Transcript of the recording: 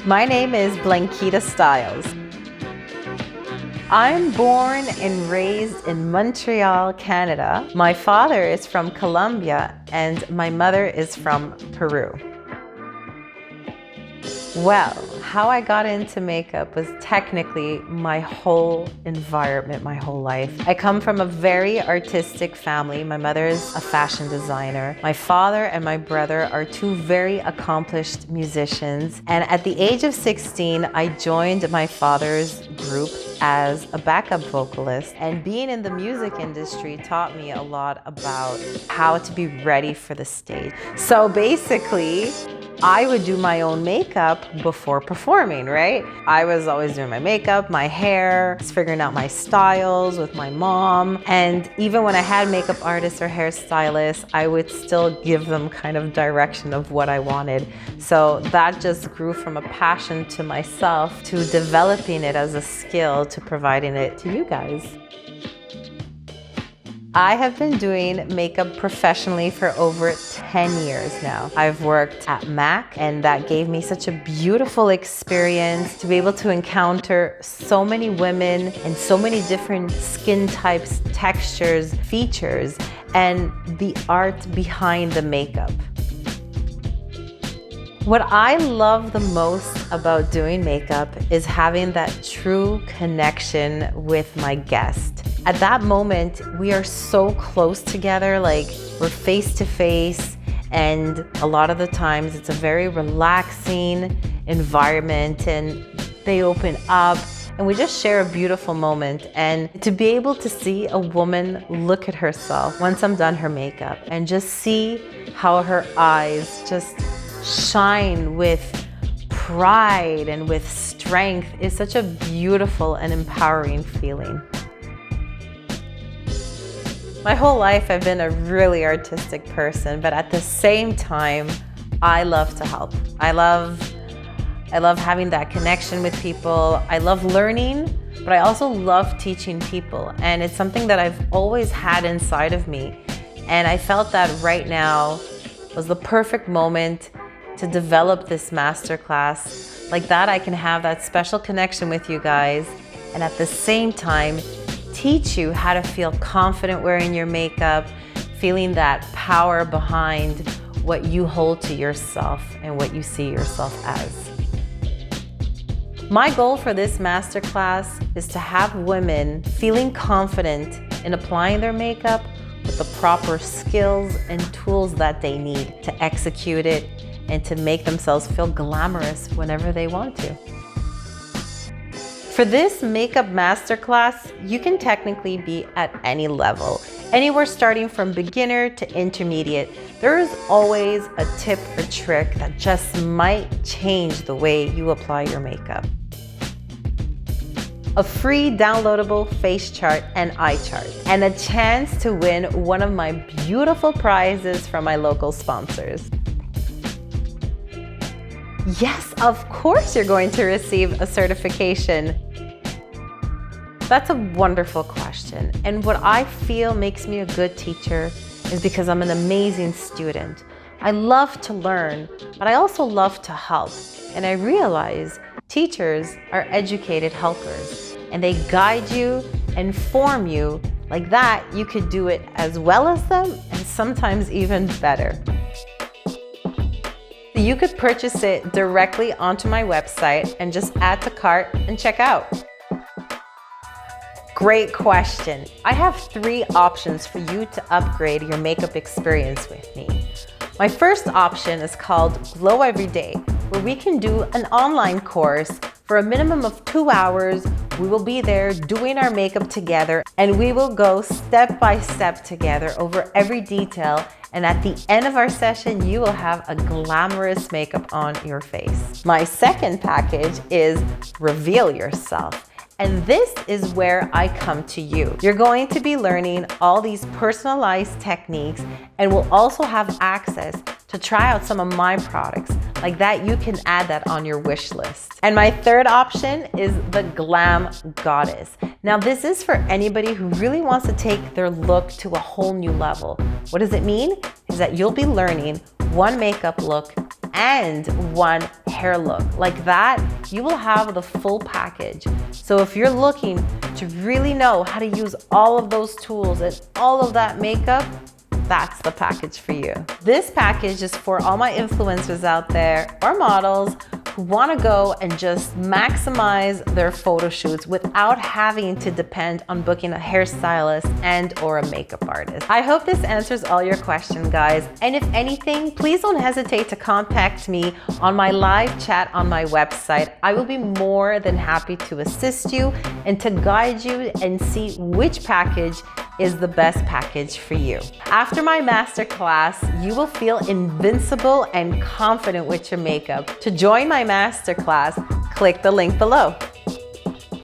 My name is Blankita Styles. I'm born and raised in Montreal, Canada. My father is from Colombia and my mother is from Peru. Well, how I got into makeup was technically my whole environment, my whole life. I come from a very artistic family. My mother is a fashion designer. My father and my brother are two very accomplished musicians. And at the age of 16, I joined my father's group as a backup vocalist. And being in the music industry taught me a lot about how to be ready for the stage. So basically, I would do my own makeup before performing, right? I was always doing my makeup, my hair, figuring out my styles with my mom. And even when I had makeup artists or hairstylists, I would still give them kind of direction of what I wanted. So that just grew from a passion to myself to developing it as a skill to providing it to you guys. I have been doing makeup professionally for over 10 years now. I've worked at MAC, and that gave me such a beautiful experience to be able to encounter so many women and so many different skin types, textures, features, and the art behind the makeup. What I love the most about doing makeup is having that true connection with my guest. At that moment, we are so close together, like we're face to face, and a lot of the times it's a very relaxing environment and they open up and we just share a beautiful moment. And to be able to see a woman look at herself once I'm done her makeup and just see how her eyes just shine with pride and with strength is such a beautiful and empowering feeling. My whole life I've been a really artistic person, but at the same time, I love to help. I love having that connection with people. I love learning, but I also love teaching people. And it's something that I've always had inside of me. And I felt that right now was the perfect moment to develop this masterclass. Like that, I can have that special connection with you guys, and at the same time, teach you how to feel confident wearing your makeup, feeling that power behind what you hold to yourself and what you see yourself as. My goal for this masterclass is to have women feeling confident in applying their makeup with the proper skills and tools that they need to execute it and to make themselves feel glamorous whenever they want to. For this makeup masterclass, you can technically be at any level, anywhere starting from beginner to intermediate. There is always a tip or trick that just might change the way you apply your makeup. A free downloadable face chart and eye chart, and a chance to win one of my beautiful prizes from my local sponsors. Yes, of course you're going to receive a certification. That's a wonderful question. And what I feel makes me a good teacher is because I'm an amazing student. I love to learn, but I also love to help. And I realize teachers are educated helpers, and they guide you and form you. Like that, you could do it as well as them, and sometimes even better. You could purchase it directly onto my website and just add to cart and check out. Great question. I have 3 options for you to upgrade your makeup experience with me. My first option is called Glow Every Day, where we can do an online course for a minimum of 2 hours. We will be there doing our makeup together, and we will go step by step together over every detail. And at the end of our session, you will have a glamorous makeup on your face. My second package is Reveal Yourself. And this is where I come to you. You're going to be learning all these personalized techniques, and will also have access to try out some of my products. Like that, you can add that on your wish list. And my third option is the GLAM Goddess. Now this is for anybody who really wants to take their look to a whole new level. What does it mean? Is that you'll be learning one makeup look and one hair look. Like that, you will have the full package. So if you're looking to really know how to use all of those tools and all of that makeup, that's the package for you. This package is for all my influencers out there or models who want to go and just maximize their photo shoots without having to depend on booking a hairstylist and or a makeup artist. I hope this answers all your questions, guys. And if anything, please don't hesitate to contact me on my live chat on my website. I will be more than happy to assist you and to guide you and see which package is the best package for you. After my masterclass, you will feel invincible and confident with your makeup. To join my masterclass, click the link below.